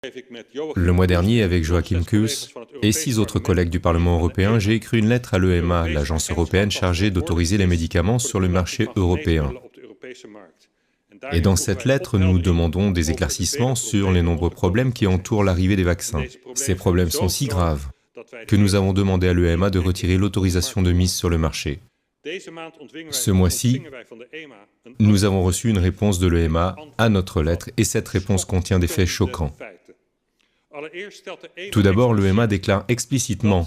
Le mois dernier, avec Joachim Kues et 6 autres collègues du Parlement européen, j'ai écrit une lettre à l'EMA, l'agence européenne chargée d'autoriser les médicaments sur le marché européen. Et dans cette lettre, nous demandons des éclaircissements sur les nombreux problèmes qui entourent l'arrivée des vaccins. Ces problèmes sont si graves que nous avons demandé à l'EMA de retirer l'autorisation de mise sur le marché. Ce mois-ci, nous avons reçu une réponse de l'EMA à notre lettre et cette réponse contient des faits choquants. Tout d'abord, l'EMA déclare explicitement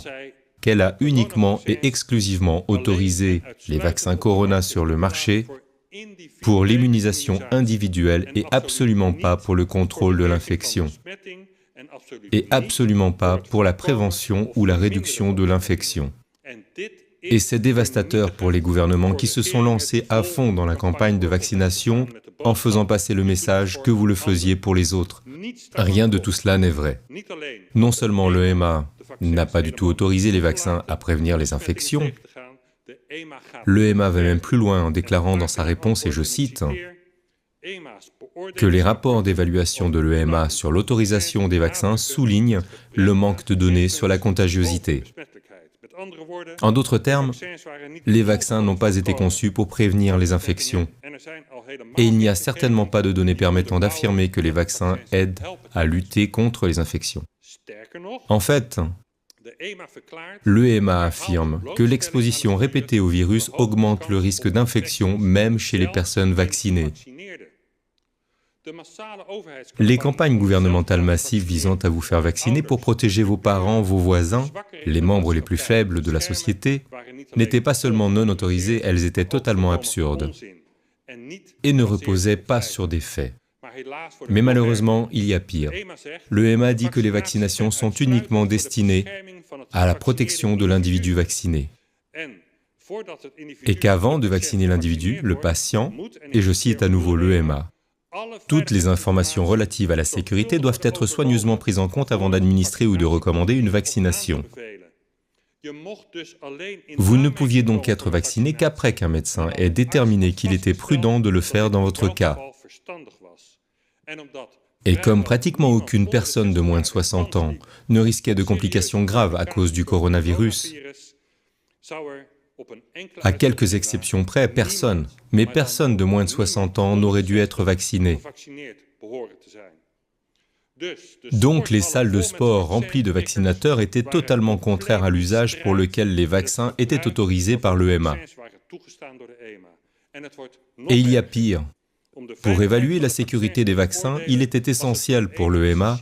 qu'elle a uniquement et exclusivement autorisé les vaccins Corona sur le marché pour l'immunisation individuelle et absolument pas pour le contrôle de l'infection, et absolument pas pour la prévention ou la réduction de l'infection. Et c'est dévastateur pour les gouvernements qui se sont lancés à fond dans la campagne de vaccination en faisant passer le message que vous le faisiez pour les autres. Rien de tout cela n'est vrai. Non seulement l'EMA n'a pas du tout autorisé les vaccins à prévenir les infections, l'EMA va même plus loin en déclarant dans sa réponse, et je cite, que les rapports d'évaluation de l'EMA sur l'autorisation des vaccins soulignent le manque de données sur la contagiosité. En d'autres termes, les vaccins n'ont pas été conçus pour prévenir les infections. Et il n'y a certainement pas de données permettant d'affirmer que les vaccins aident à lutter contre les infections. En fait, l'EMA affirme que l'exposition répétée au virus augmente le risque d'infection même chez les personnes vaccinées. Les campagnes gouvernementales massives visant à vous faire vacciner pour protéger vos parents, vos voisins, les membres les plus faibles de la société, n'étaient pas seulement non autorisées, elles étaient totalement absurdes et ne reposaient pas sur des faits. Mais malheureusement, il y a pire. L'EMA dit que les vaccinations sont uniquement destinées à la protection de l'individu vacciné et qu'avant de vacciner l'individu, le patient, et je cite à nouveau l'EMA, toutes les informations relatives à la sécurité doivent être soigneusement prises en compte avant d'administrer ou de recommander une vaccination. Vous ne pouviez donc être vacciné qu'après qu'un médecin ait déterminé qu'il était prudent de le faire dans votre cas. Et comme pratiquement aucune personne de moins de 60 ans ne risquait de complications graves à cause du coronavirus, à quelques exceptions près, personne, mais personne de moins de 60 ans n'aurait dû être vacciné. Donc les salles de sport remplies de vaccinateurs étaient totalement contraires à l'usage pour lequel les vaccins étaient autorisés par l'EMA. Et il y a pire. Pour évaluer la sécurité des vaccins, il était essentiel pour l'EMA